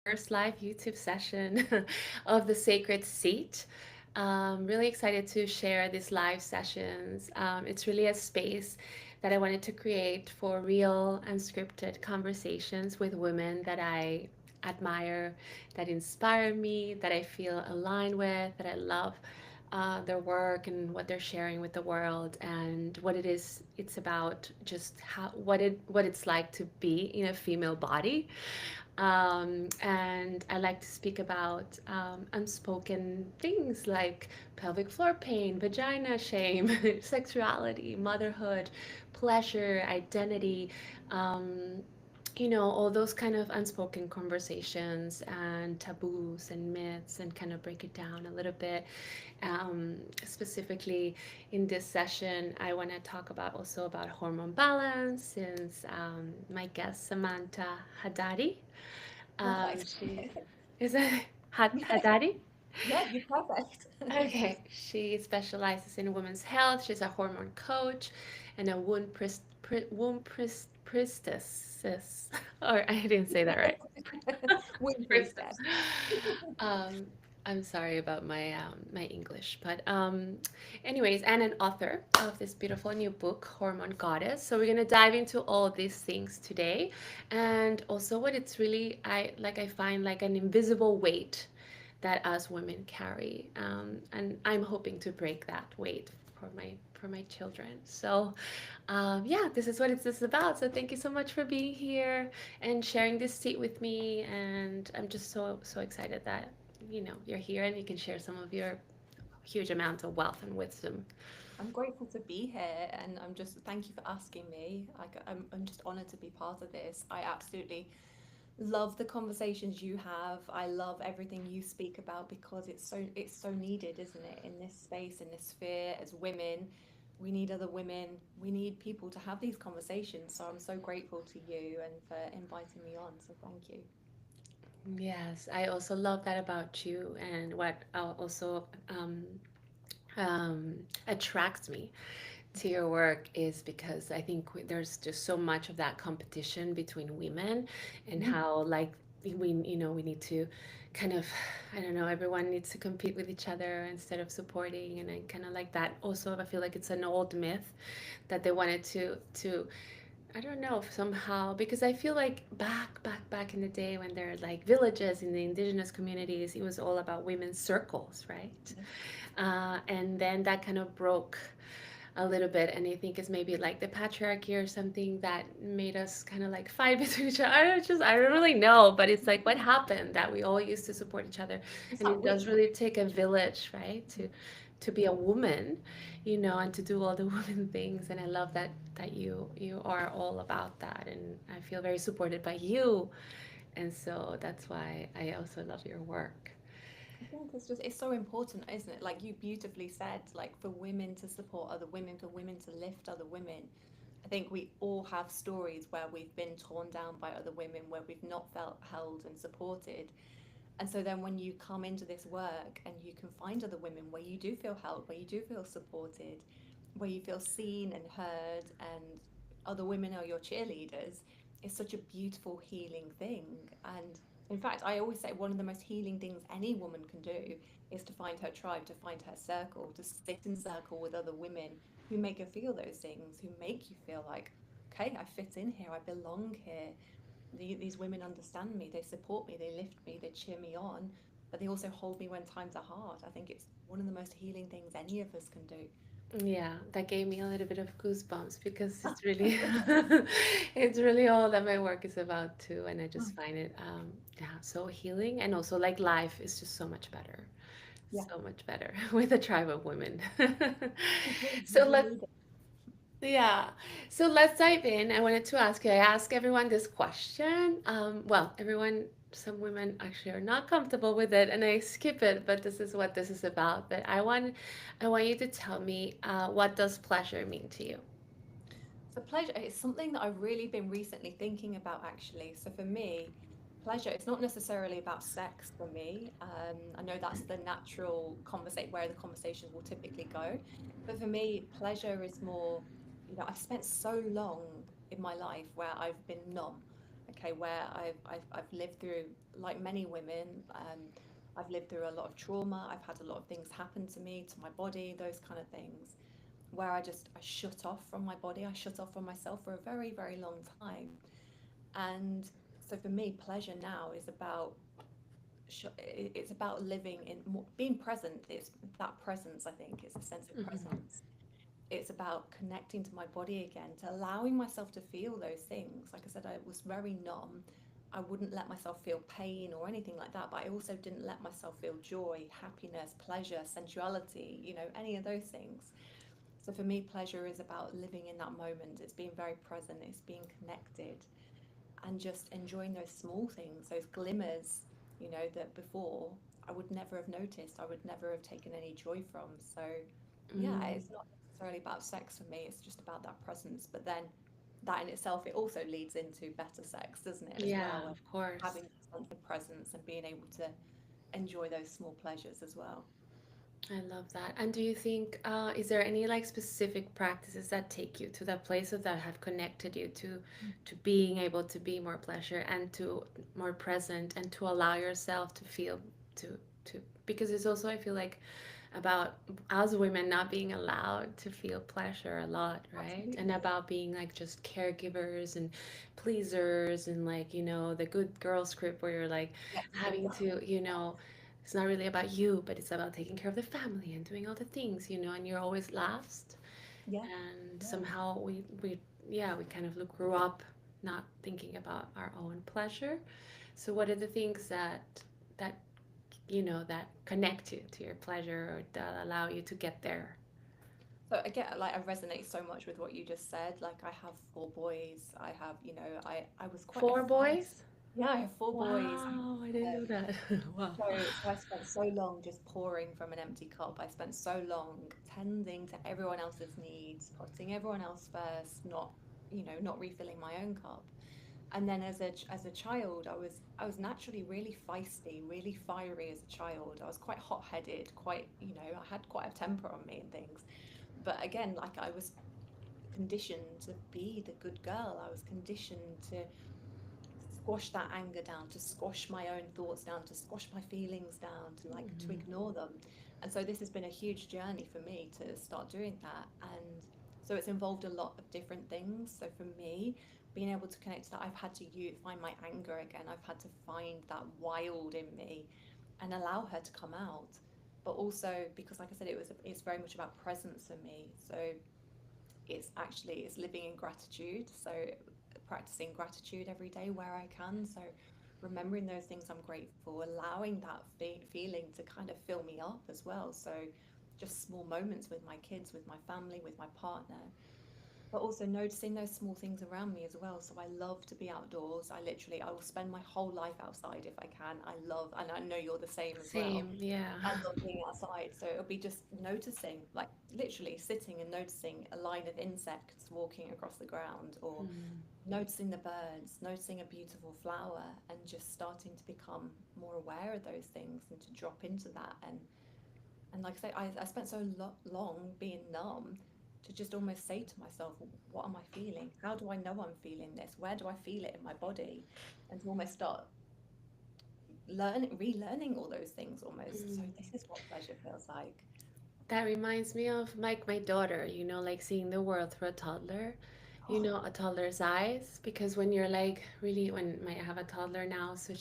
first live YouTube session of the Sacred Seat. Really excited to share these live sessions. It's really a space that I wanted to create for real, unscripted conversations with women that I admire, that inspire me, that I feel aligned with, that I love their work and what they're sharing with the world and what it is it's about, just how what it's like to be in a female body. And I like to speak about unspoken things like pelvic floor pain, vagina shame, sexuality, motherhood, pleasure, identity, um, all those kind of unspoken conversations and taboos and myths, and kind of break it down a little bit. Specifically in this session, I want to talk about also about hormone balance, since my guest Samantha Hadidi, Perfect. she is a Yeah, Hadadi. yeah, you're perfect. Okay, she specializes in women's health. She's a hormone coach and a priestess. Or I didn't say that right. Womb Priestess. priestess. Um, I'm sorry about my English, but anyways, and an author of this beautiful new book, Hormone Goddess. So we're gonna dive into all these things today, and also what it's really I find like an invisible weight that us women carry, and I'm hoping to break that weight for my children. So, yeah, this is what it's about. So thank you so much for being here and sharing this seat with me. And I'm just so excited that you're here and you can share some of your huge amount of wealth and wisdom. I'm grateful to be here, and I'm just thank you for asking me. I'm just honored to be part of this. I absolutely love the conversations you have. I love everything you speak about because it's so needed, isn't it? In this space, in this sphere, as women, we need other women. We need people to have these conversations. So I'm so grateful to you and for inviting me on. So thank you. Yes, I also love that about you, and what also attracts me to your work is because I think there's just so much of that competition between women, and Mm, how like we need to kind of, I don't know, everyone needs to compete with each other instead of supporting. And I kind of like that also. I feel like it's an old myth that they wanted to I don't know, somehow, because I feel like back in the day when there are like villages in the indigenous communities, it was all about women's circles, right? yeah, And then that kind of broke a little bit, and I think it's maybe like the patriarchy or something that made us kind of like fight between each other. I don't really know, but it's like what happened, that we all used to support each other. it's And that it does witch. really take a village, right, to be a woman, and to do all the woman things. And I love that you are all about that, and I feel very supported by you. And so that's why I also love your work. I think it's so important, isn't it? Like you beautifully said, like for women to support other women, for women to lift other women. I think we all have stories where we've been torn down by other women, where we've not felt held and supported. And so then when you come into this work and you can find other women where you do feel held, where you do feel supported, where you feel seen and heard, and other women are your cheerleaders, it's such a beautiful, healing thing. And in fact, I always say one of the most healing things any woman can do is to find her tribe, to find her circle, to sit in circle with other women who make her feel those things, who make you feel like, okay, I fit in here, I belong here. These women understand me, they support me, they lift me, they cheer me on, but they also hold me when times are hard. I think it's one of the most healing things any of us can do. Yeah, that gave me a little bit of goosebumps, because it's really it's really all that my work is about too. And I just find it yeah, so healing, and also like life is just so much better. Yeah, So much better with a tribe of women. we So do let's need it. yeah. So let's dive in. I wanted to ask you, I ask everyone this question. Well, everyone, some women actually are not comfortable with it and I skip it, but this is what this is about. But I want you to tell me, what does pleasure mean to you? So pleasure is something that I've really been recently thinking about actually. So for me, pleasure it's not necessarily about sex for me. I know that's the natural conversation where the conversations will typically go, but for me, pleasure is more. I've spent so long in my life where I've been numb. okay, where I've lived through, like many women, I've lived through a lot of trauma. I've had a lot of things happen to me, to my body, those kind of things, where I shut off from my body. I shut off from myself for a very, very long time. And so for me, pleasure now is about it's about living in more, being present. It's that presence. I think it's a sense of Hmm. presence. It's about connecting to my body again, to allowing myself to feel those things. Like I said, I was very numb. I wouldn't let myself feel pain or anything like that, but I also didn't let myself feel joy, happiness, pleasure, sensuality, any of those things. So for me, pleasure is about living in that moment. It's being very present, it's being connected, and just enjoying those small things, those glimmers, that before I would never have noticed, I would never have taken any joy from. So, yeah, Mm. it's not necessarily about sex for me, it's just about that presence. But then that in itself, it also leads into better sex, doesn't it, as Yeah, well? And of course. having that sense of presence and being able to enjoy those small pleasures as well. I love that. And do you think, is there any like specific practices that take you to that place or that have connected you to being able to be more pleasure and to more present and to allow yourself to feel to to because it's also I feel like about us women not being allowed to feel pleasure a lot, right? And Absolutely. about being like just caregivers and pleasers and like, the good girl script where you're like Yes, the good having girl. to, it's not really about you, but it's about taking care of the family and doing all the things, and you're always last. Yeah, And yeah. somehow yeah, we kind of grew up not thinking about our own pleasure. So what are the things that that connect you to your pleasure or that allow you to get there? So again, like I resonate so much with what you just said. Like I have four boys. I have, I was quite a Four feisty. boys? Yeah, I have four boys. Wow, I didn't know that. Wow. So I spent so long just pouring from an empty cup. I spent so long tending to everyone else's needs, putting everyone else first, not refilling my own cup. And then as a child, I was naturally really feisty, really fiery as a child. I was quite hot-headed, quite, I had quite a temper on me and things. But again, like I was conditioned to be the good girl. I was conditioned to squash that anger down, to squash my own thoughts down, to squash my feelings down, to Mhm. ignore them. And so this has been a huge journey for me to start doing that. And so it's involved a lot of different things. So for me, being able to connect to that, I've had to find my anger again. I've had to find that wild in me and allow her to come out. But also because, like I said, it's very much about presence for me. So it's living in gratitude, so practicing gratitude every day where I can, so remembering those things I'm grateful for, allowing that feeling to kind of fill me up as well. So just small moments with my kids, with my family, with my partner, but also noticing those small things around me as well. So I love to be outdoors. I will spend my whole life outside if I can. And I know you're the same as well. Same, yeah. I love being outside. So it'll be just noticing, like literally sitting and noticing a line of insects walking across the ground, or Mm. noticing the birds, noticing a beautiful flower, and just starting to become more aware of those things and to drop into that. And like I say, I spent so long being numb to just almost say to myself, what am I feeling? How do I know I'm feeling this? Where do I feel it in my body? And to almost start relearning all those things almost. So Mm. this is what pleasure feels like. That reminds me of like my daughter, like seeing the world through a toddler, Oh, a toddler's eyes. Because when you're like really, I have a toddler now, so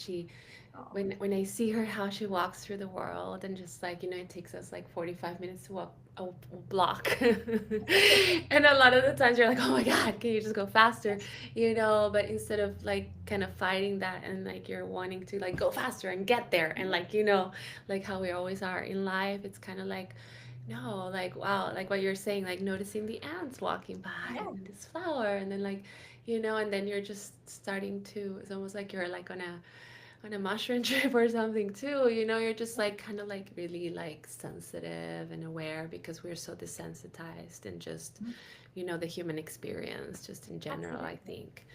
oh, when I see her how she walks through the world and just like it takes us like 45 minutes to walk a block and a lot of the times you're like, oh my god, can you just go faster, but instead of like kind of fighting that and like you're wanting to like go faster and get there and like like how we always are in life, it's kind of like no, like wow, like what you're saying, like noticing the ants walking by and yeah, then this flower and then like and then you're just starting to, it's almost like you're like on a mushroom trip or something too, you're just like kind of like really like sensitive and aware because we're so desensitized and just the human experience just in general. I absolutely. think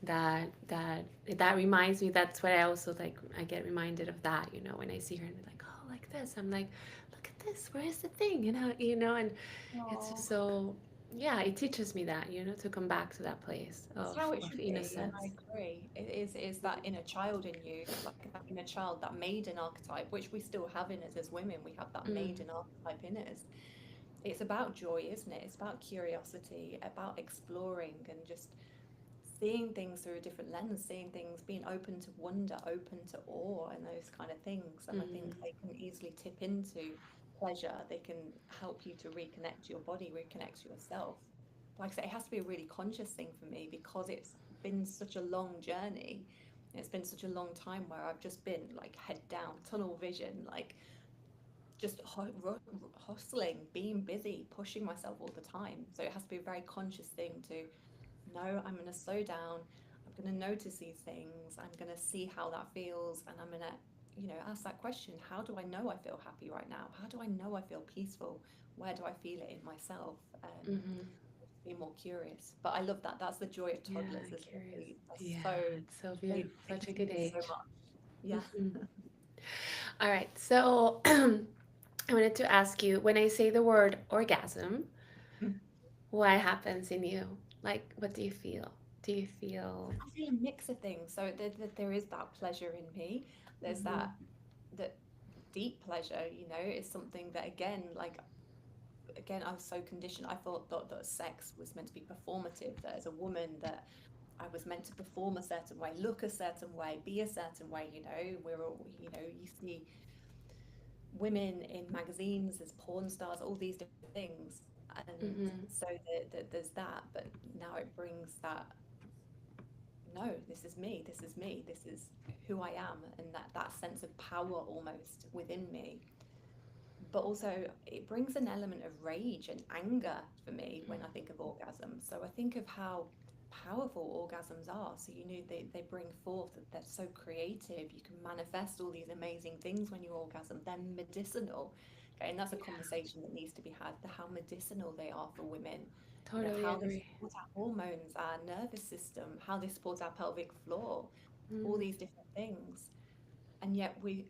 that reminds me, that's what I also like, I get reminded of that, when I see her and like, oh, like this, I'm like, look at this, where's the thing, and it's just Oh, so, yeah, it teaches me that, to come back to that place That's of how it of should be, and innocence. I agree. It is that inner child in you, like that inner child, that maiden archetype, which we still have in us as women. We have that Mm, maiden archetype in us. It's about joy, isn't it? It's about curiosity, about exploring and just seeing things through a different lens, seeing things, being open to wonder, open to awe, and those kind of things. And I think mm, they can easily tip into pleasure. They can help you to reconnect to your body, reconnect to yourself. Like I say, it has to be a really conscious thing for me because it's been such a long journey. It's been such a long time where I've just been like head down, tunnel vision, like just hustling, being busy, pushing myself all the time. So it has to be a very conscious thing to know I'm going to slow down. I'm going to notice these things. I'm going to see how that feels. And I'm going to, ask that question. How do I know I feel happy right now? How do I know I feel peaceful? Where do I feel it in myself? And mm-hmm. be more curious. But I love that. That's the joy of Yeah, toddlers, isn't curious. it? That's Yeah, so, it's so they beautiful. Such a good teach us so age. much. Yeah. Hmm. All right. So I wanted to ask you, when I say the word orgasm, what happens in you? Like, what do you feel? Do you feel? I feel a mix of things. So there is that pleasure in me. There's Hmm. that deep pleasure, is something that again I was so conditioned. I thought that sex was meant to be performative, that as a woman that I was meant to perform a certain way, look a certain way, be a certain way. We're all, you see women in magazines as porn stars, all these different things. And Hmm. so there's that, but now it brings that, no, this is me, this is me, this is who I am, and that sense of power almost within me. But also it brings an element of rage and anger for me when I think of orgasm. So I think of how powerful orgasms are. So they bring forth that they're so creative. You can manifest all these amazing things when you orgasm. They're medicinal. Okay, and that's a conversation that needs to be had, the how medicinal they are for women. Totally How they agree. support our hormones, our nervous system, how they support our pelvic floor, all Mm, these different things. And yet we've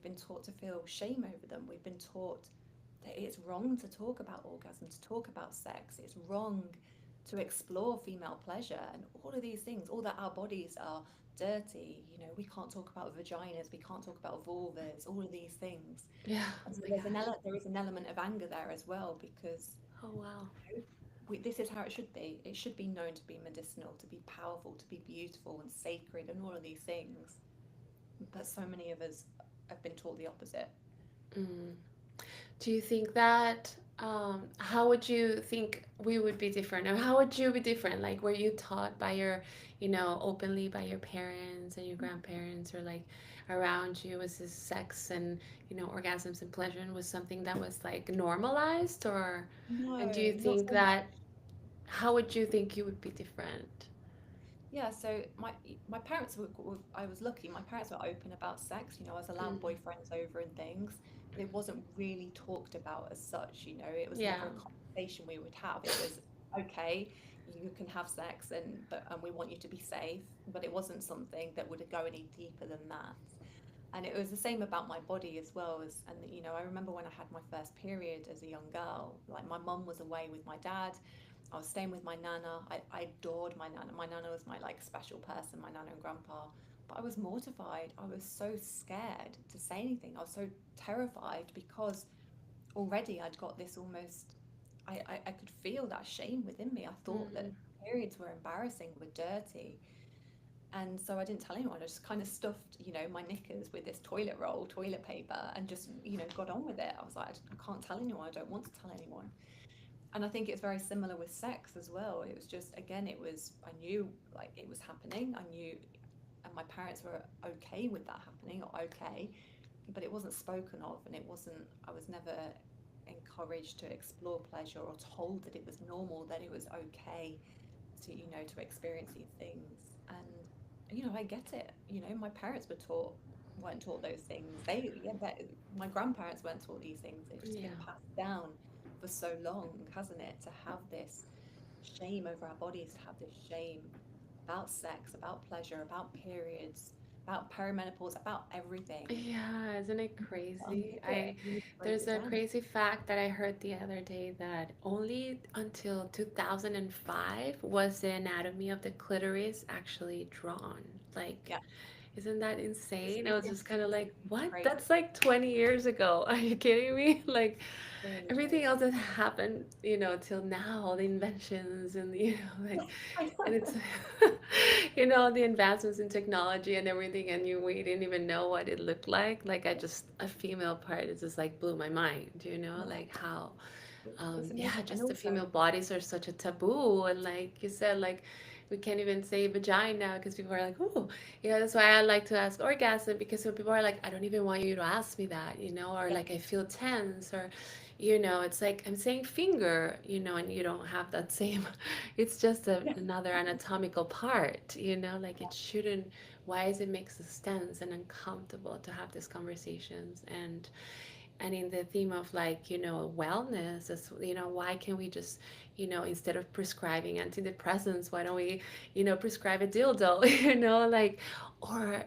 been taught to feel shame over them. We've been taught that it's wrong to talk about orgasm, to talk about sex. It's wrong to explore female pleasure and all of these things, all that our bodies are dirty. We can't talk about vaginas, we can't talk about vulvas, all of these things. yeah. And Oh so my gosh. there is an element of anger there as well, because Oh wow. this is how it should be. It should be known to be medicinal, to be powerful, to be beautiful and sacred, and all of these things. But so many of us have been taught the opposite. Mm. Do you think that, how would you think we would be different, or how would you be different? Like, were you taught by your, openly by your parents and your grandparents, or like around you, was this sex and, orgasms and pleasure and was something that was like normalized, or, and do No, you not think so that, much. how would you think you would be different? Yeah, so my parents I was lucky. My parents were open about sex. I was allowed Mm. boyfriends over and things, but it wasn't really talked about as such. It was Yeah. never a conversation we would have. It was okay, you can have sex, and we want you to be safe, but it wasn't something that would go any deeper than that. And it was the same about my body as well as, and I remember when I had my first period as a young girl, like my mum was away with my dad. I was staying with my nana. I adored my nana. My nana was my like special person, my nana and grandpa. But I was mortified. I was so scared to say anything. I was so terrified because already I'd got this almost, I could feel that shame within me. I thought Mm. that periods were embarrassing, were dirty. And so I didn't tell anyone. I just kind of stuffed, my knickers with this toilet roll, toilet paper, and just, got on with it. I was like, I can't tell anyone. I don't want to tell anyone. And I think it's very similar with sex as well. It was just, again, I knew like it was happening. I knew, and my parents were okay with that happening, or okay, but it wasn't spoken of, and I was never encouraged to explore pleasure or told that it was normal, that it was okay to, to experience these things. And, I get it. My parents weren't taught those things. My grandparents weren't taught these things. It's just Yeah. been passed down for so long, hasn't it? To have this shame over our bodies, to have this shame about sex, about pleasure, about periods, about perimenopause, about everything. Yeah, isn't it crazy? Unpick it. You need to break There's it a down. crazy fact that I heard the other day that only until 2005 was the anatomy of the clitoris actually drawn. Like, Yeah, isn't that it's, insane? I it's was just kind of like, insanely what? crazy. That's like 20 years ago. Are you kidding me? Like, Really everything crazy. else that happened, till now, all the inventions and, like, I and know. it's, the advancements in technology and everything, and we didn't even know what it looked like. Like, a female part, it just like blew my mind, Yeah, like how it's yeah, amazing. And just the also, female bodies are such a taboo, and like you said, like we can't even say vagina because people are like, oh, that's why I like to ask orgasm, because when people are like, I don't even want you to ask me that, or yeah, like I feel tense, or it's like I'm saying finger, and you don't have that same. It's just yeah, another anatomical part, like it shouldn't. Why is it makes us tense and uncomfortable to have these conversations? And in the theme of like wellness, as why can't we just instead of prescribing antidepressants, why don't we prescribe a dildo, like, or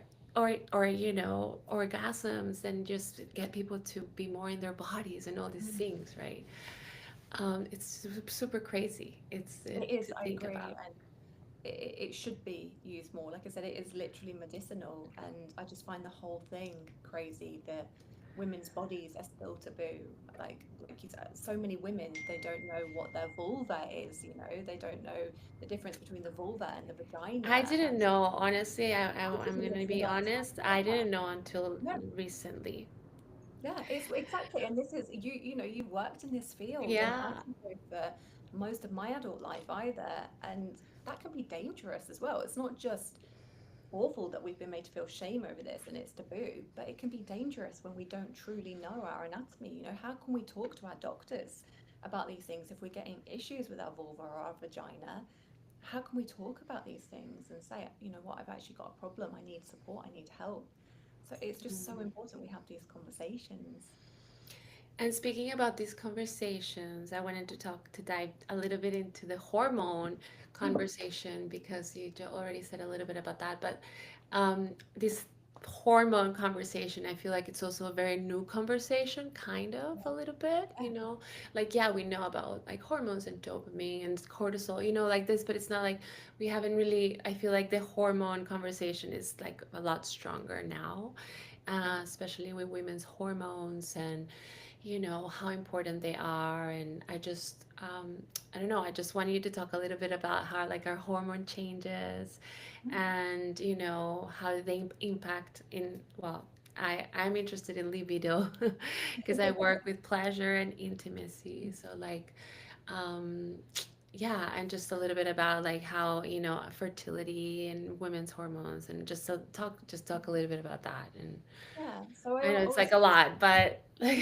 orgasms, and just get people to be more in their bodies and all these mm, things, right? It's super crazy. It's it is. to I think agree, about. and it should be used more. Like I said, it is literally medicinal, and I just find the whole thing crazy that women's bodies are still taboo. Like you said, so many women, they don't know what their vulva is. They don't know the difference between the vulva and the I vagina, didn't and know, honestly. this I'm isn't gonna until be they're honest, I yeah. didn't know until No, recently. yeah, it's exactly, and this is you've worked in this field, and I Yeah. didn't know for most of my adult life either, and that can be dangerous as well. It's not just awful that we've been made to feel shame over this and it's taboo, but it can be dangerous when we don't truly know our anatomy. How can we talk to our doctors about these things if we're getting issues with our vulva or our vagina? How can we talk about these things and say, you know what, I've actually got a problem, I need support, I need help? So it's just so important we have these conversations. And speaking about these conversations, I wanted to dive a little bit into the hormone Mm, conversation, because you already said a little bit about that. But this hormone conversation, I feel like it's also a very new conversation, kind of a little bit, like, yeah, we know about like hormones and dopamine and cortisol, like this, but it's not like we haven't really, I feel like the hormone conversation is like a lot stronger now, especially with women's hormones, and how important they are. And I don't know, I just want you to talk a little bit about how like our hormone changes, mm. and how they impact in, well, I'm interested in libido because I work with pleasure and intimacy. So like, um, yeah, and just a little bit about like how, fertility and women's hormones, and just talk a little bit about that. And Yeah, so I I know it's always like a lot, but like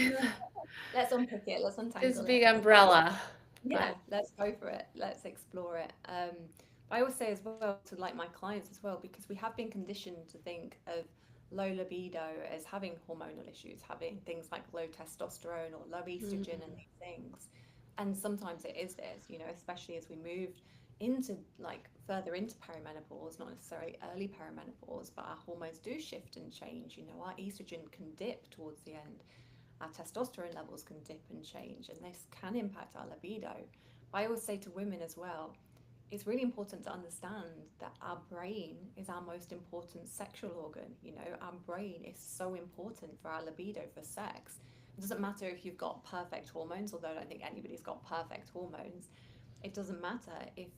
let's unpick it, let's this untangle big it. umbrella. Yeah, But let's go for it. Let's explore it. I always say as well to like my clients as well, because we have been conditioned to think of low libido as having hormonal issues, having things like low testosterone or low estrogen and mm, these things. And sometimes it is this, especially as we moved into like further into perimenopause, not necessarily early perimenopause, but our hormones do shift and change. Our estrogen can dip towards the end, our testosterone levels can dip and change, and this can impact our libido. But I always say to women as well, it's really important to understand that our brain is our most important sexual organ. Our brain is so important for our libido, for sex. It doesn't matter if you've got perfect hormones, although I don't think anybody's got perfect hormones. It doesn't matter if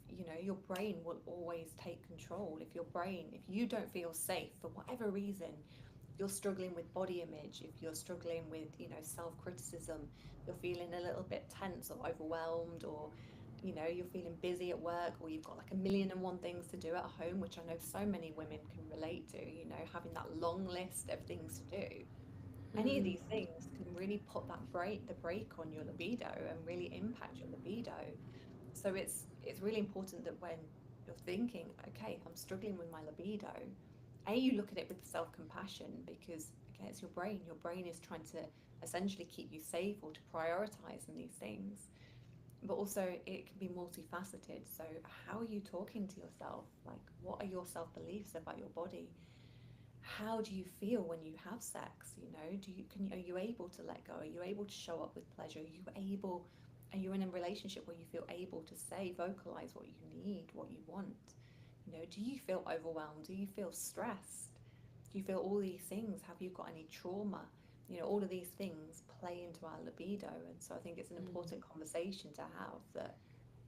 your brain will always take control. If you don't feel safe for whatever reason, you're struggling with body image, if you're struggling with, self-criticism, you're feeling a little bit tense or overwhelmed, or, you're feeling busy at work, or you've got like a million and one things to do at home, which I know so many women can relate to, having that long list of things to do. Any of mm, these things can really put the brake on your libido and really impact your libido. So it's really important that when you're thinking, okay, I'm struggling with my libido, you look at it with self-compassion, because again, it's your brain. Your brain is trying to essentially keep you safe or to prioritize in these things. But also it can be multifaceted. So how are you talking to yourself? Like, what are your self-beliefs about your body? how do you feel when you have sex? You know, are you able to let go? Are you able to show up with pleasure? Are you in a relationship where you feel able to say, vocalize what you need, what you want? You know, do you feel overwhelmed? Do you feel stressed? Do you feel all these things? Have you got any trauma? You know, all of these things play into our libido. And so I think it's an Mm. important conversation to have, that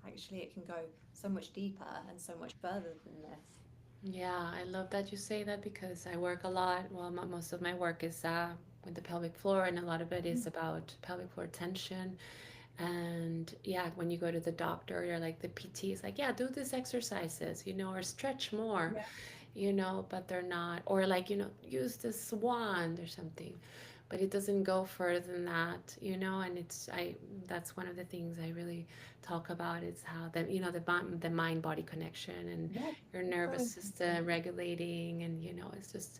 actually it can go so much deeper and so much further than this. Yeah, I love that you say that because I work a lot. Well, most of my work is with the pelvic floor, and a lot of it is about pelvic floor tension. And yeah, when you go to the doctor, you're like, the PT is like, yeah, do these exercises, or stretch more, Yeah. but they're not, or like, use this wand or something. But it doesn't go further than that, and that's one of the things I really talk about is how the mind body connection and Yeah. your It's so nervous important. system regulating, and it's just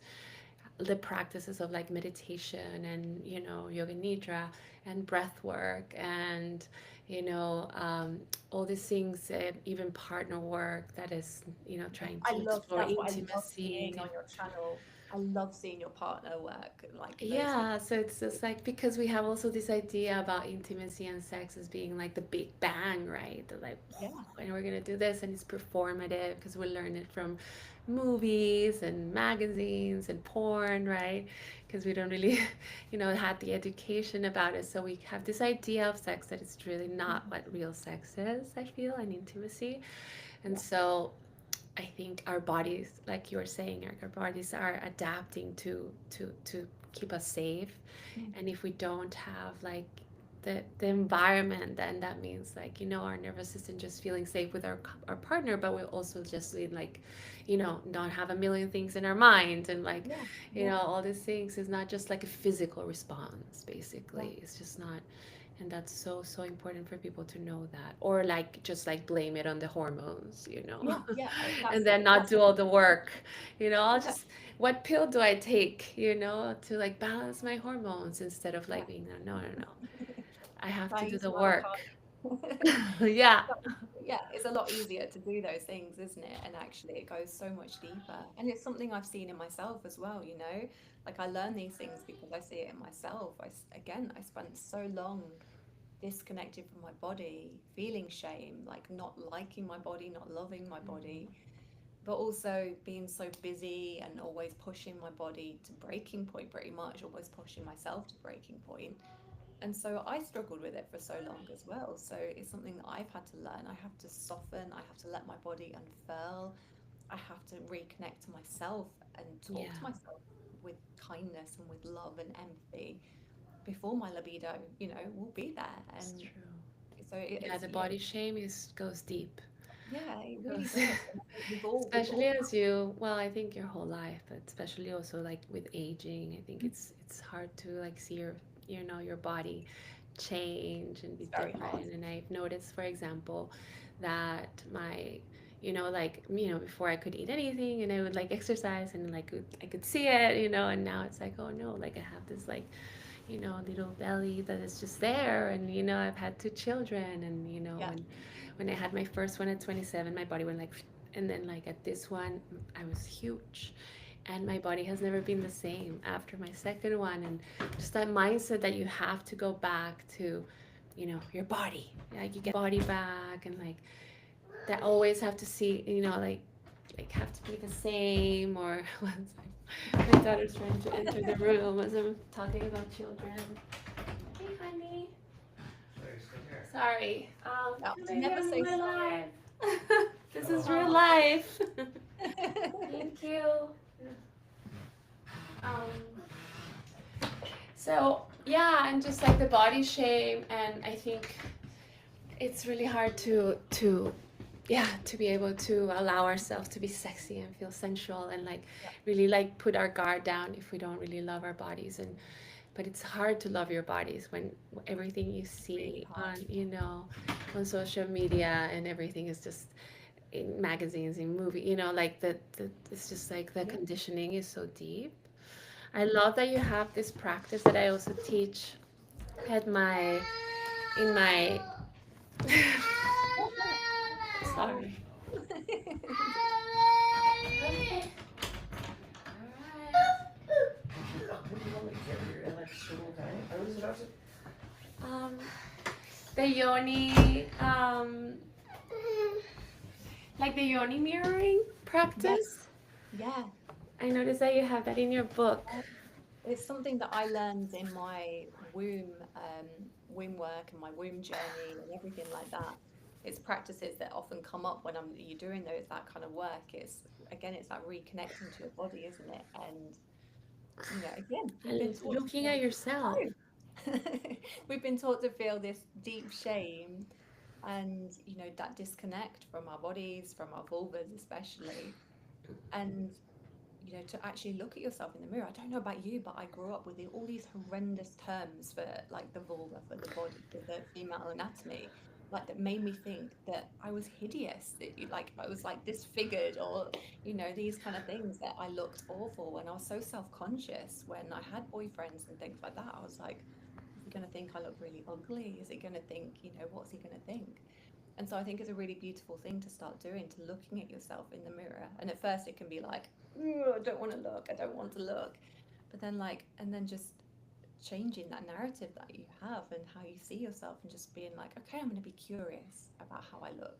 the practices of like meditation and yoga nidra and breath work and all these things, even partner work that is Yeah, trying to explore that's what I love seeing intimacy. on your channel. I love seeing your partner work, like those things. Yeah, so it's just like because we have also this idea about intimacy and sex as being like the big bang, right? Like, Yeah, and we're gonna do this, and it's performative because we learn it from movies and magazines and porn, right? Because we don't really, had the education about it. So we have this idea of sex that it's really not what real sex is, I feel, and intimacy. And yeah. so I think our bodies, like you were saying, Eric, our bodies are adapting to keep us safe. Mm. And if we don't have like the environment, then that means like our nervous system just feeling safe with our partner, but we also just need like not have a million things in our mind and like Yeah, yeah, all these things is not just like a physical response. yeah, Basically, it's just not. And that's so so important for people to know that, or like just like blame it on the hormones, yeah, yeah. and then not That's do all the work. I'll yeah, just, what pill do I take, to like balance my hormones instead of yeah. like being, no, no, no, I have to Trying do the to our work. partner. Yeah. Yeah, it's a lot easier to do those things, isn't it? And actually, it goes so much deeper. And it's something I've seen in myself as well, you know? Like, I learn these things because I see it in myself. Again, I spent so long disconnected from my body, feeling shame, like not liking my body, not loving my body, but also being so busy and always pushing my body to breaking point, pretty much, always pushing myself to breaking point. And so I struggled with it for so long as well. So it's something that I've had to learn. I have to soften, I have to let my body unfurl, I have to reconnect to myself and talk to Yeah, myself with kindness and with love and empathy before my libido, will be there. it's And true. so Yeah, it's, the body shame is goes deep. yeah, it really Goes does. And I think we've all especially as you, well, I think your whole life, but especially also like with aging, I think it's hard to like see your body change and be it's very hard. different. And I've noticed, for example, that my like before I could eat anything and I would like exercise and like I could see it, and now it's like, oh no, like I have this like little belly that is just there. And, I've had two children. And, Yeah. when I had my first one at 27, my body went like, and then like at this one, I was huge. And my body has never been the same after my second one. And just that mindset that you have to go back to, your body. Like you get body back and like that always have to see, like have to be the same or my daughter's trying to enter the room as I'm talking about children. Hey, honey. Sorry. Yeah. Can I be Never on say my sorry. live? This is real Oh. life. Thank you. Um, so yeah, and just like the body shame, and I think it's really hard to yeah, to be able to allow ourselves to be sexy and feel sensual and like Yeah, really like put our guard down if we don't really love our bodies. And but it's hard to love your bodies when everything you really see hard. on on social media and everything is just in magazines, in movie, like the it's just like the Yeah. conditioning is so deep. I love that you have this practice that I also teach at my in my Oh. sorry. Okay. All right. Um, the yoni, like the yoni mirroring Yes. practice. Yeah. I noticed that you have that in your book. It's something that I learned in my womb work and my womb journey and everything like that. It's practices that often come up when you're doing those that kind of work. It's again, it's that reconnecting to your body, isn't it? And again, we've been And taught to looking feel at yourself. we've been taught to feel this deep shame and that disconnect from our bodies, from our vulvas especially, and to actually look at yourself in the mirror. I don't know about you, but I grew up with all these horrendous terms for like the vulva, for the body, for the female anatomy, like that made me think that I was hideous, that like I was like disfigured, or these kind of things, that I looked awful, and I was so self-conscious when I had boyfriends and things like that. I was like, is he going to think I look really ugly? Is he going to think, what's he going to think? And so I think it's a really beautiful thing to start doing, to looking at yourself in the mirror. And at first it can be like, "Ooh, I don't want to look, I don't want to look." But then and then just changing that narrative that you have and how you see yourself, and just being like, okay, I'm going to be curious about how I look,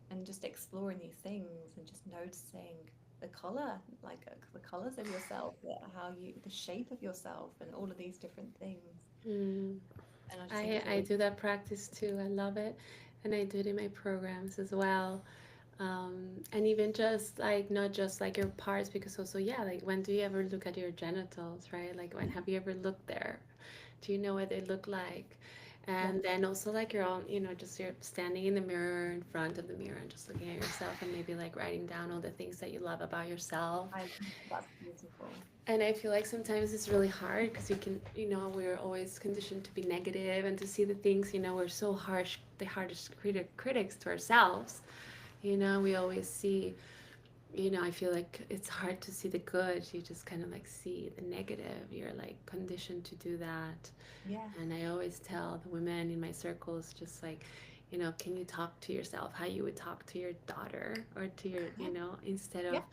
and just exploring these things and just noticing the color, like the colors of yourself, the shape of yourself, and all of these different things. Mm. And I just think I it's a I really do that practice too. I love it, and I do it in my programs as well. And even just like not just like your parts, because also yeah, like when do you ever look at your genitals, right? Like when have you ever looked there? Do you know what they look like? yeah. And then also like your own, just you're standing in the mirror, in front of the mirror, and just looking at yourself, and maybe like writing down all the things that you love about yourself. I That's beautiful. And I feel like sometimes it's really hard because we're always conditioned to be negative and to see the things, we're so harsh, the hardest critics to ourselves. We always see, I feel like it's hard to see the good. You just kind of like see the negative. You're like conditioned to do that. Yeah. And I always tell the women in my circles, just like, can you talk to yourself how you would talk to your daughter or to your, Yeah. instead Yeah. of,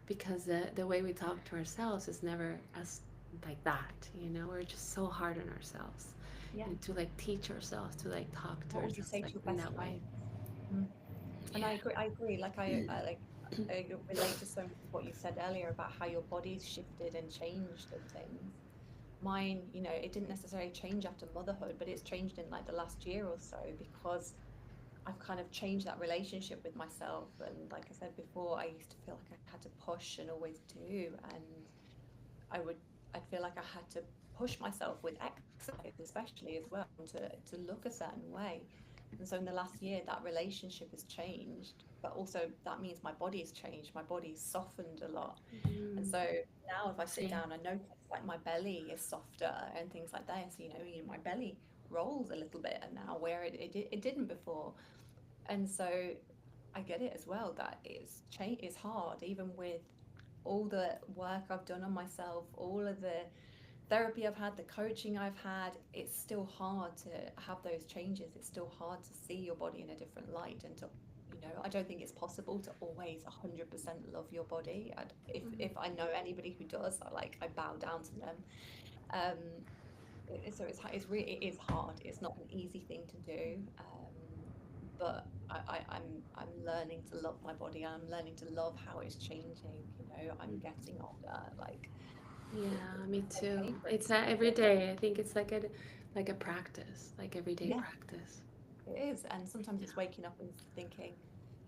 because the way we talk to ourselves is never as like that. We're just so hard on ourselves, Yeah. and to like teach ourselves to like talk to What would you ourselves say to like your in best that way. friend? Mm. And Yeah. I agree. Like I relate to so much of what you said earlier about how your body's shifted and changed and things. Mine, it didn't necessarily change after motherhood, but it's changed in like the last year or so, because I've kind of changed that relationship with myself. And like I said before, I used to feel like I had to push and always do, and I would I'd feel like I had to push myself with exercise, especially as well, to look a certain way. And so in the last year, that relationship has changed, but also that means my body's changed. My body's softened a lot. And Mm, so now if I sit same. down, I notice like my belly is softer and things like that. So, my belly rolls a little bit and now, where it didn't before. And so I get it as well, that it's hard, even with all the work I've done on myself, all of the therapy I've had, the coaching I've had. It's still hard to have those changes. It's still hard to see your body in a different light, and to, I don't think it's possible to always 100% love your body. If I know anybody who does, I bow down to them. Um, so it is hard. It's not an easy thing to do. But I'm learning to love my body. I'm learning to love how it's changing. I'm getting older. Yeah, me It's too. okay for it It's to be every different. day. I think it's like a practice, like everyday Yeah, practice. it is. And sometimes it's waking up and thinking,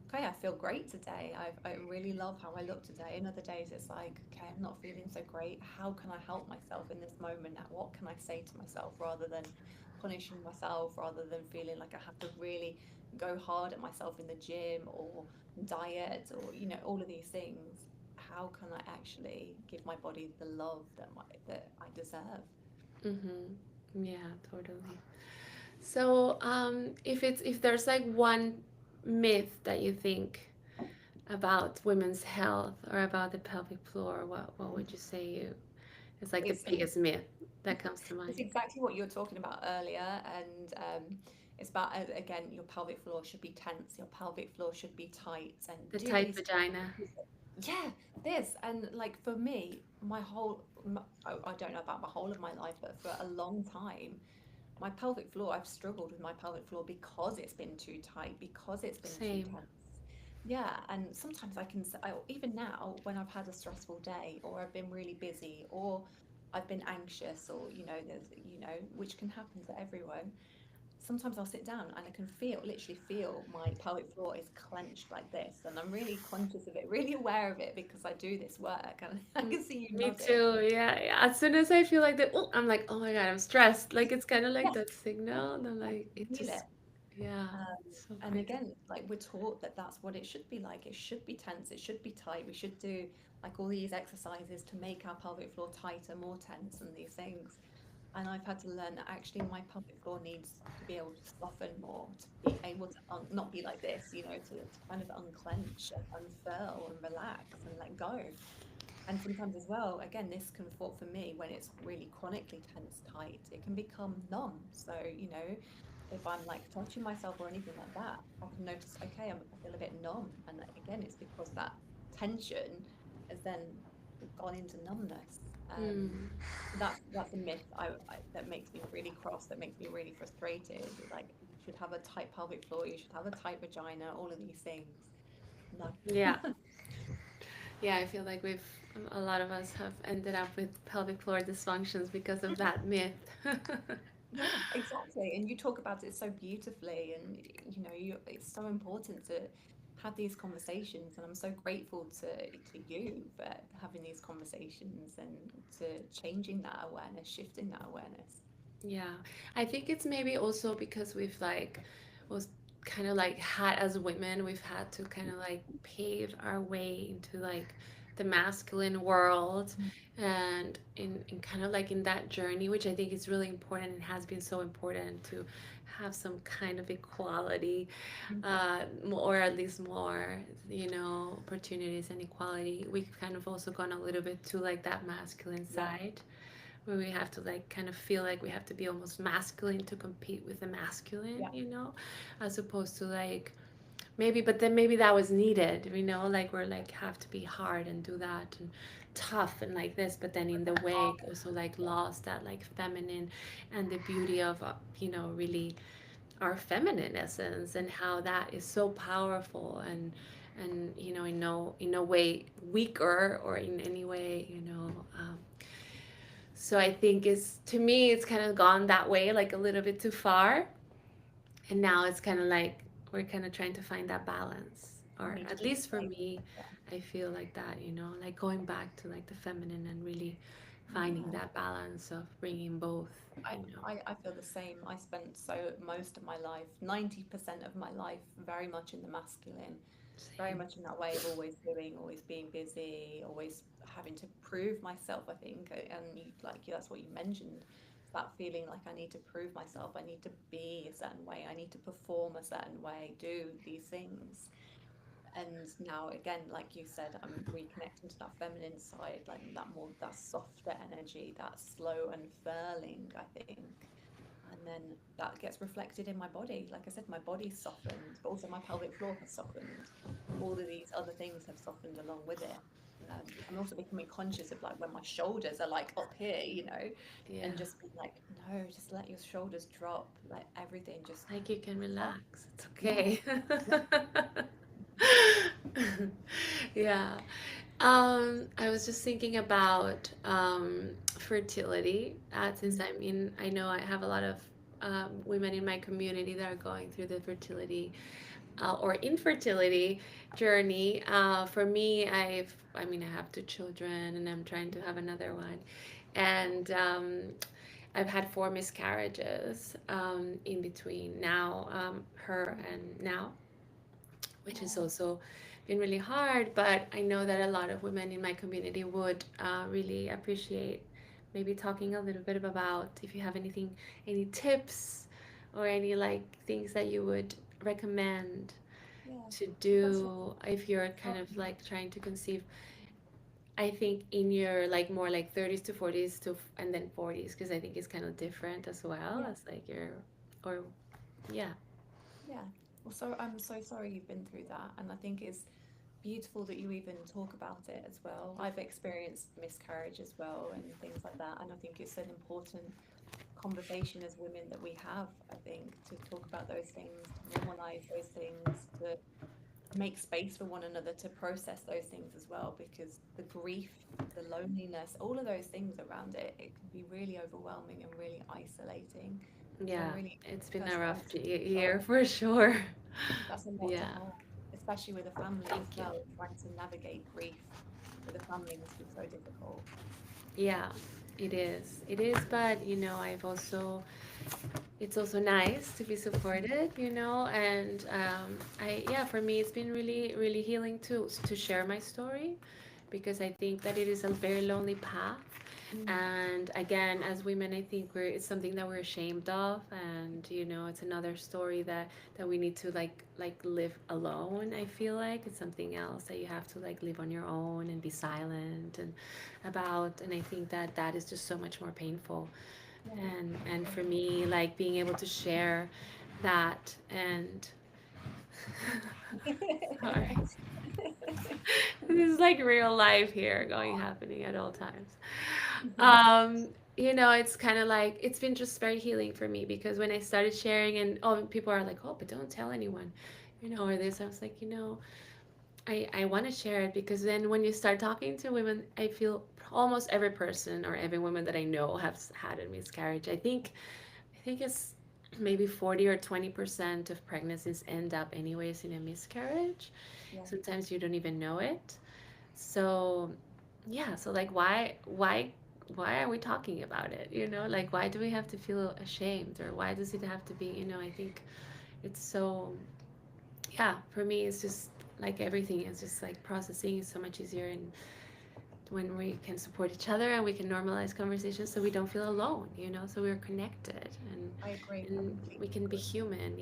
okay, I feel great today. I really love how I look today. And other days it's like, okay, I'm not feeling so great. How can I help myself in this moment? Now, what can I say to myself, rather than punishing myself, rather than feeling like I have to really go hard at myself in the gym or diet, or, all of these things. How can I actually give my body the love that I deserve? Mm-hmm. Yeah, totally. So, if there's like one myth that you think about women's health or about the pelvic floor, what would you say is like the It's biggest myth that comes to It's mind? exactly what you were talking about earlier, and it's about, again, your pelvic floor should be tense, your pelvic floor should be tight, and The do tight these vagina. yeah, this. And like for me, my whole I don't know about the whole of my life, but for a long time, my pelvic floor, I've struggled with my pelvic floor because it's been too tight, because it's been too Same. tense. Yeah, and sometimes even now, when I've had a stressful day, or I've been really busy, or I've been anxious, or, which can happen to everyone. Sometimes I'll sit down and I can literally feel my pelvic floor is clenched like this. And I'm really conscious of it, really aware of it because I do this work and I Mm, can see you me nodding. too. Yeah, yeah. As soon as I feel like that, oh, I'm like, oh my God, I'm stressed. Like it's kind of like Yes, that signal. That I like can it feel it. just, yeah, Um, it's so and crazy. again, like we're taught that that's what it should be like. It should be tense. It should be tight. We should do like all these exercises to make our pelvic floor tighter, more tense, and these things. And I've had to learn that actually my pelvic floor needs to be able to soften more, to be able to not be like this, to kind of unclench and unfurl and relax and let go. And sometimes as well, again, this can for me when it's really chronically tense, tight, it can become numb. So, if I'm like touching myself or anything like that, I can notice, okay, I feel a bit numb. And again, it's because that tension has then gone into numbness. Mm. So that's a myth that makes me really cross, that makes me really frustrated. Like you should have a tight pelvic floor, you should have a tight vagina, all of these things. No. Yeah, yeah. I feel like a lot of us have ended up with pelvic floor dysfunctions because of that myth. Yeah, exactly. And you talk about it so beautifully, and it's so important to have these conversations. And I'm so grateful to you for having these conversations and to changing that awareness, shifting that awareness. Yeah, I think it's maybe also because we've like was kind of like had as women, we've had to kind of like pave our way into like the masculine world and in kind of like in that journey, which I think is really important and has been so important to have some kind of equality, or at least more, opportunities and equality. We've kind of also gone a little bit to like that masculine Yeah, side where we have to like kind of feel like we have to be almost masculine to compete with the masculine, yeah, as opposed to like maybe, but then maybe that was needed, like we're like have to be hard and do that and tough and like this, but then in the wake also like yeah, lost that like feminine and the beauty of, really our feminine essence and how that is so powerful and in no way weaker or in any way, so I think it's to me it's kind of gone that way like a little bit too far. And now it's kind of like we're kind of trying to find that balance. we Or need to at do the least for same. me, Yeah. I feel like that, like going back to like the feminine and really finding Yeah. that balance of bringing both, I, you know. I feel the same. I spent most of my life, 90% of my life, very much in the masculine, very Same. much in that way of always doing, always being busy, always having to prove myself, I think. And that's what you mentioned. It's that feeling like I need to prove myself, I need to be a certain way, I need to perform a certain way, do these things. And now again, like you said, I'm reconnecting to that feminine side, like that softer energy, that slow unfurling, I think. And then that gets reflected in my body. Like I said, my body's softened, but also my pelvic floor has softened. All of these other things have softened along with it. I'm also becoming conscious of like when my shoulders are like up here, Yeah. and just being like, no, just let your shoulders drop, let everything just Like you can drop. relax. It's Yeah, okay. yeah. Yeah. I was just thinking about fertility. Since I know I have a lot of women in my community that are going through the fertility or infertility journey. For me, I have two children, and I'm trying to have another one, and I've had four miscarriages in between now, her and now, which is Oh, also been really hard. But I know that a lot of women in my community would really appreciate maybe talking a little bit about if you have any tips or any like things that you would recommend yeah. to That's do if you're kind what, of like trying to conceive. I think in your like more like 30s to 40s to and then 40s, because I think it's kind of different as well yeah. as like your or yeah. Yeah. Well, so I'm so sorry you've been through that. And I think it's beautiful that you even talk about it as well. I've experienced miscarriage as well and things like that, and I think it's an important conversation as women that we have. I think to talk about those things, to normalize those things, to make space for one another to process those things as well, because the grief, the loneliness, all of those things around it, it can be really overwhelming and really isolating. So I'm Yeah, really, it's been a first of all, rough year sorry, for sure. that's a lot to Yeah, hold, especially with a family as thank you. well. Trying to navigate grief with a family must be so difficult. Yeah, it is. It is, but I've also it's also nice to be supported, and yeah, for me, it's been really, really healing to share my story because I think that it is a very lonely path. Mm, And again, as women, I think it's something that we're ashamed of, and it's another story that we need to like live alone. I feel like it's something else that you have to like live on your own and be silent and about, and I think that that is just so much more painful. yeah. And for me, like being able to share that and sorry, this is like real life here going happening at all times. It's kind of like it's been just very healing for me because when I started sharing and people are like, oh, but don't tell anyone, or this, I was like, I want to share it because then when you start talking to women, I feel almost every person or every woman that I know has had a miscarriage. I think it's maybe 40 or 20% of pregnancies end up anyways in a miscarriage. Yeah. Sometimes you don't even know it. So, yeah, so like why are we talking about it? Like why do we have to feel ashamed or why does it have to be, I think it's so yeah, for me it's just like everything is just like processing is so much easier and when we can support each other and we can normalize conversations so we don't feel alone, so we're connected I agree. I and completely we can be agree. human.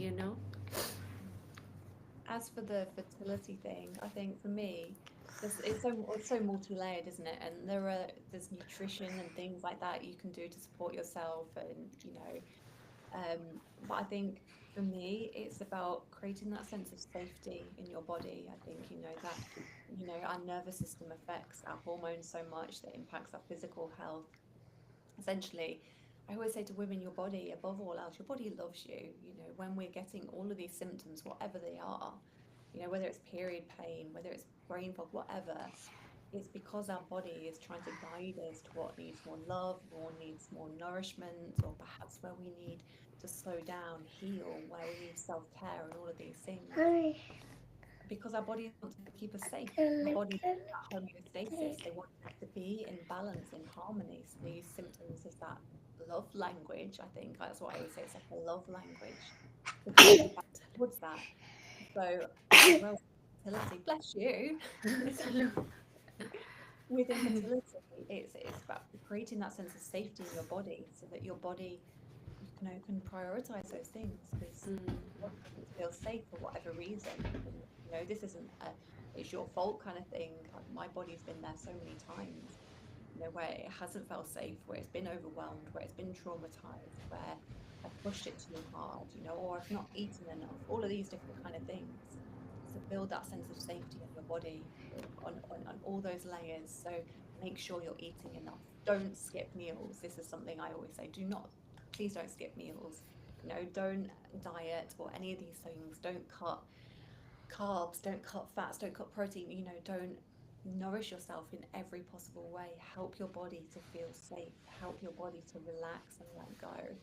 As for the fertility thing, I think for me, it's so multi-layered, isn't it? And there's nutrition and things like that you can do to support yourself, and but I think for me, it's about creating that sense of safety in your body. I think that our nervous system affects our hormones so much that impacts our physical health. Essentially, I always say to women, your body, above all else, your body loves you. When we're getting all of these symptoms, whatever they are, whether it's period pain, whether it's brain fog, whatever, it's because our body is trying to guide us to what needs more love, or needs more nourishment, or perhaps where we need to slow down, heal, where we need self care, and all of these things. Hi. Because our bodies want to keep us safe. Our Hello. bodies want that homeostasis. They want us to be in balance, in harmony. So these symptoms is that love language. I think that's what I always say. It's like a love language to bring you back towards that. So as well, fertility. Bless you. With infertility, it's about creating that sense of safety in your body, so that your body can prioritize those things, because Mm, what doesn't feel safe for whatever reason. And this isn't a it's your fault kind of thing. My body's been there so many times, where it hasn't felt safe, where it's been overwhelmed, where it's been traumatized, where I've pushed it too hard, or I've not eaten enough, all of these different kind of things. So build that sense of safety in your body on all those layers. So make sure you're eating enough. Don't skip meals. This is something I always say. Please don't skip meals. Don't diet or any of these things. Don't cut carbs, don't cut fats, don't cut protein. Don't nourish yourself in every possible way. Help your body to feel safe. Help your body to relax and let go,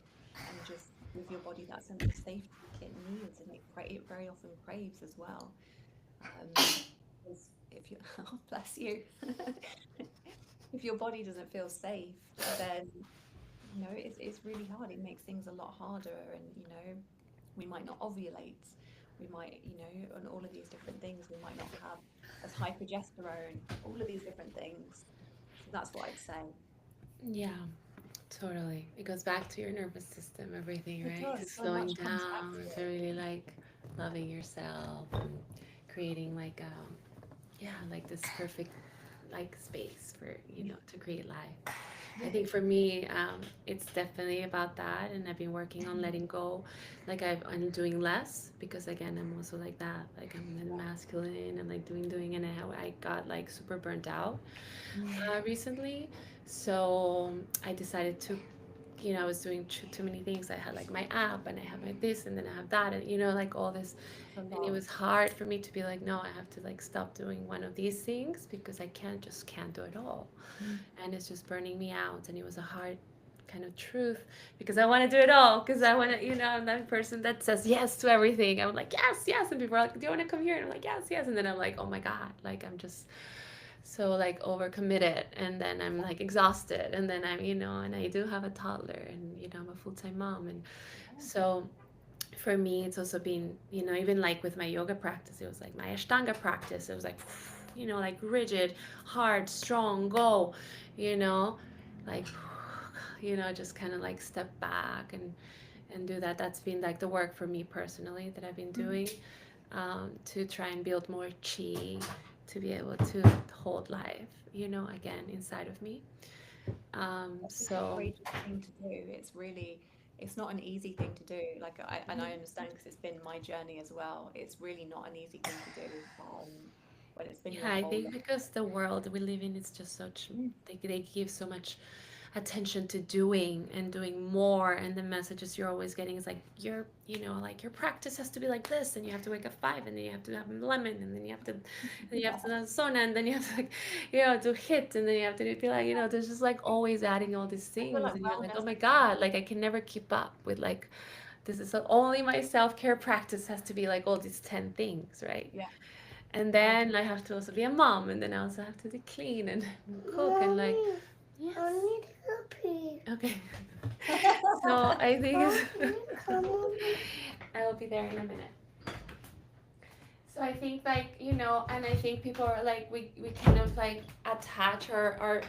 and just give your body that sense of safety it needs, and it very often craves as well. Because if you, oh, bless you, if your body doesn't feel safe, then it's really hard. It makes things a lot harder, and we might not ovulate. We might, on all of these different things, we might not have as high progesterone. All of these different things. So that's what I'd say. yeah, totally. It goes back to your nervous system, everything, It right? does. To So slowing much comes back down, to to it. really like loving yourself and creating like yeah, like this perfect like space for, to create life. I think for me, it's definitely about that, and I've been working on letting go. I'm doing less because again, I'm also like that. Like I'm then masculine and like doing, and I got like super burnt out Mm. recently. So I decided to, I was doing too many things. I had like my app, and I have my this, and then I have that, and like all this, A and it lot. was hard for me to be like, no, I have to like stop doing one of these things because I can't do it all, Mm. and it's just burning me out. And it was a hard kind of truth because I want to do it all, because I want to, I'm that person that says yes to everything. I'm like, yes, yes, and people are like, do you want to come here? And I'm like, yes, yes, and then I'm like, oh my god, like I'm just so like overcommitted, and then I'm like exhausted, and then and I do have a toddler, and I'm a full-time mom, and so for me it's also been, even like with my yoga practice, it was like my ashtanga practice, it was like like rigid, hard, strong, go, you know like just kind of like step back and do that. That's been like the work for me personally that I've been Mm. doing, to try and build more chi, to be able to hold life, again inside of me. That's a So courageous thing to do. It's really, it's not an easy thing to do. Like and I understand because it's been my journey as well. It's really not an easy thing to do when it's been yeah, your I whole think life. because the world we live in is just such, Mm. they give so much attention to doing and doing more, and the messages you're always getting is like like your practice has to be like this, and you have to wake up 5, and then you have to have lemon, and then you have to have sauna, and then you have to like do hit, and then you have to be like, there's just like always adding all these I feel things, like and you're like, oh wellness. my god, like I can never keep up with like, this is only my self-care practice has to be like all these 10 things, right? Yeah, And I then I have to also be a mom, and then I also have to clean and cook and like, yes. I need help. Okay. So I think I'll be there in a minute. So I think like, and I think people are like, we kind of like attach our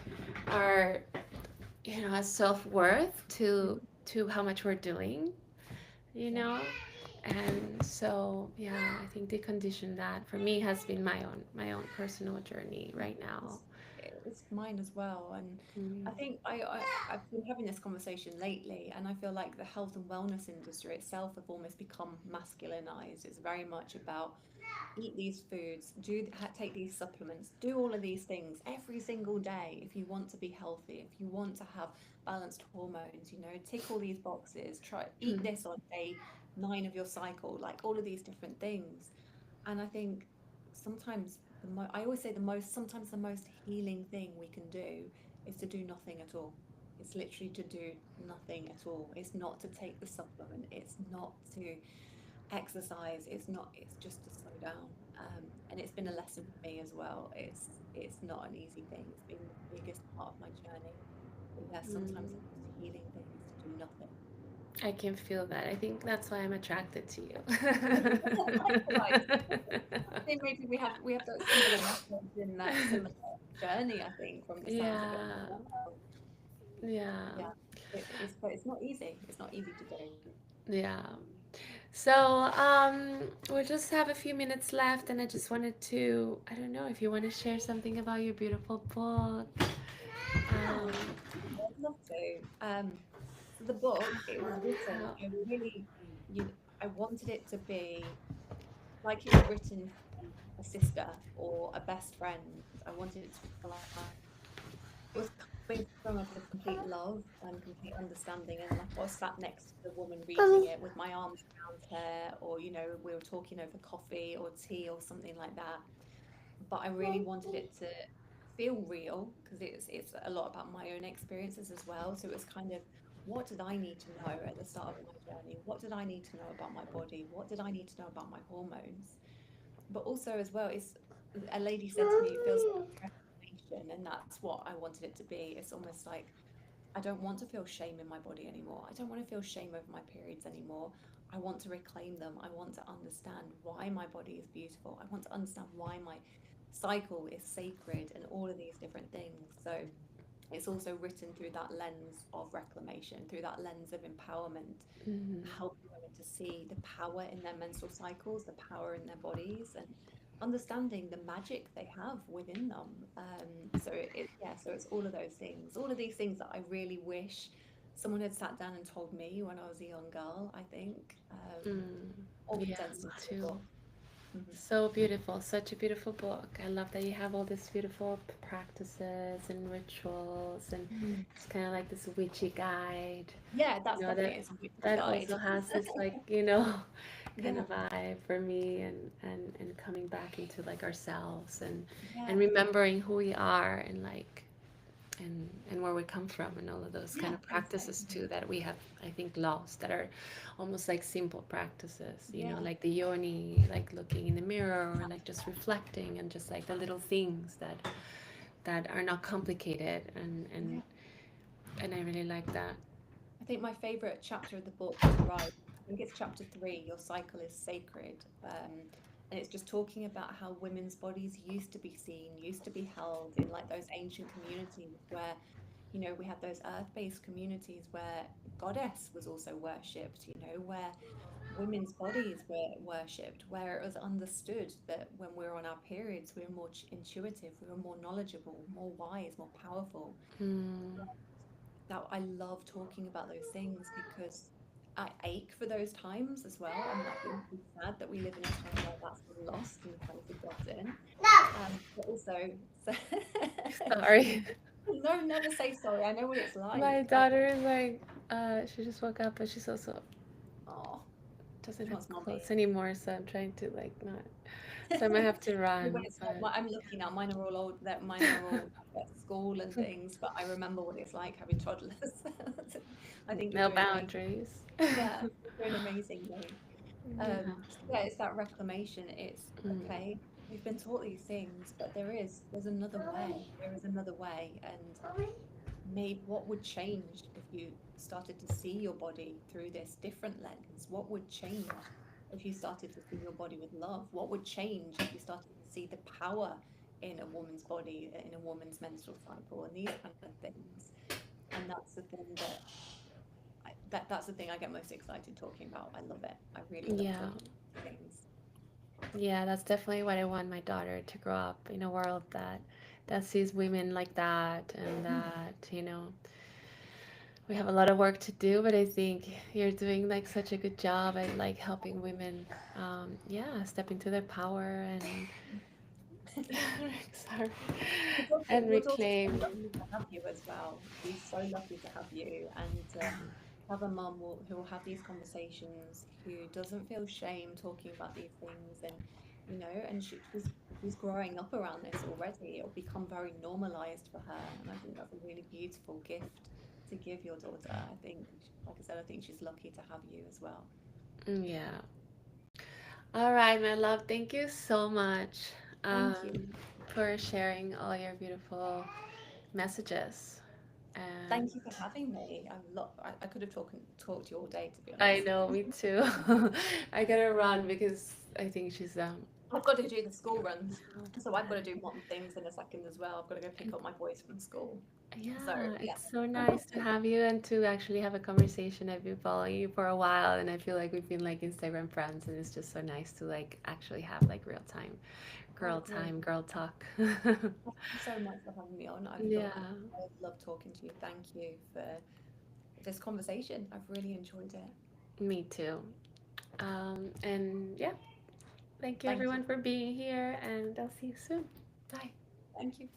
self-worth to how much we're doing, you yeah. know? And so yeah, I think decondition that for me has been my own personal journey right now. It's mine as well. And Mm. I think I've been having this conversation lately, and I feel like the health and wellness industry itself have almost become masculinized. It's very much about eat these foods, take these supplements, do all of these things every single day if you want to be healthy, if you want to have balanced hormones, tick all these boxes, try eat Mm. this on day 9 of your cycle, like all of these different things. And I think sometimes I always say sometimes the most healing thing we can do is to do nothing at all. It's literally to do nothing at all. It's not to take the supplement. It's not to exercise. It's just to slow down. And it's been a lesson for me as well. It's not an easy thing. It's been the biggest part of my journey. But yeah, sometimes Mm. the most healing thing is to do nothing. I can feel that. I think that's why I'm attracted to you. Likewise. I think maybe we have that similar message in that similar journey, I think, from the sounds of it as Yeah, well. yeah, Yeah. But it's not easy. It's not easy to do. yeah. So, we'll just have a few minutes left, and I just wanted to, I don't know if you want to share something about your beautiful book. Yeah, I'd love to. So the book, it was written, How, I really, I wanted it to be like it was written from a sister or a best friend. I wanted it to feel like it was coming from a place of complete love and complete understanding. And like I was sat next to the woman reading it with my arms around her, or we were talking over coffee or tea or something like that. But I really wanted it to feel real because it's a lot about my own experiences as well. So it was kind of, what did I need to know at the start of my journey? What did I need to know about my body? What did I need to know about my hormones? But also as well, it's a lady said to me, it feels like reclamation, and that's what I wanted it to be. It's almost like I don't want to feel shame in my body anymore. I don't want to feel shame over my periods anymore. I want to reclaim them. I want to understand why my body is beautiful. I want to understand why my cycle is sacred and all of these different things. So it's also written through that lens of reclamation, through that lens of empowerment, mhm. helping women to see the power in their menstrual cycles, the power in their bodies, and understanding the magic they have within them. So yeah, so it's all of those things, all of these things that I really wish someone had sat down and told me when I was a young girl, I think, Mm, all yeah, condensed me into the too. book. Mhm. So beautiful, such a beautiful book. I love that you have all these beautiful practices and rituals, and Mm. it's kind of like this witchy guide, Yeah, that's that definitely it's a witchy also guide. has this like, kind Yeah, of vibe for me, and coming back into like ourselves, and yeah, remembering who we are, and like and where we come from, and all of those kind yeah, of practices exactly. too that we have, I think, lost, that are almost like simple practices, Yeah, like the yoni, like looking in the mirror, or like just reflecting, and just like the little things that are not complicated, and yeah. I really like that. I think my favorite chapter of the book to write, I think it's chapter 3, Your Cycle is Sacred. And it's just talking about how women's bodies used to be seen, used to be held in like those ancient communities where, we had those earth-based communities where goddess was also worshipped, where women's bodies were worshipped, where it was understood that when we were on our periods, we were more intuitive, we were more knowledgeable, more wise, more powerful. Mm, That I love talking about those things because I ache for those times as well. I'm like really sad that we live in a time where that's been lost and kind of forgotten. But also, so sorry. no, never say sorry. I know what it's My like. daughter is like, she just woke up, but she's also Oh, doesn't she have wants clothes mommy. anymore, so I'm trying to like not. So I might have to When run, it's not, but I'm looking now. Mine are all old. That mine are all at school and things. But I remember what it's like having toddlers. I think you're no doing amazing. boundaries. Yeah, you're doing amazingly. Yeah. Yeah, it's that reclamation. It's Mm. okay. We've been taught these things, but there's another way. There is another way, and maybe what would change if you started to see your body through this different lens? What would change if you started to see your body with love? What would change if you started to see the power in a woman's body, in a woman's menstrual cycle, and these kind of things? And that's the thing that's the thing I get most excited talking about. I love it. I really love Yeah. talking about things. Yeah, that's definitely what I want my daughter to grow up in, a world that sees women like that, and Mm. that, we have a lot of work to do, but I think you're doing like such a good job at like helping women, yeah, step into their power, and sorry, and Your daughter's so reclaim. lucky to have you as well. She's so lucky to have you and have a mum who will have these conversations, who doesn't feel shame talking about these things, and she's growing up around this already. It'll become very normalized for her, and I think that's a really beautiful gift to give your daughter. I think, like I said, I think she's lucky to have you as well. Yeah. All right, my love. Thank you so much, Thank you. for sharing all your beautiful messages. And Thank you for having me. I could have talked to you all day, to be I honest. know, me too. I gotta run because I think she's I've got to do the school runs. So I've got to do mom things in a second as well. I've got to go pick up my boys from school. So Yeah, yeah. it's so nice to have you and to actually have a conversation. I've been following you for a while, and I feel like we've been like Instagram friends, and it's just so nice to like actually have like Oh, great. girl talk. Thank you so much for having me on. Yeah, I've loved talking to you. Thank you for this conversation. I've really enjoyed it. me too. And yeah, thank you Thank you. everyone for being here, and I'll see you soon. Bye. Thank you.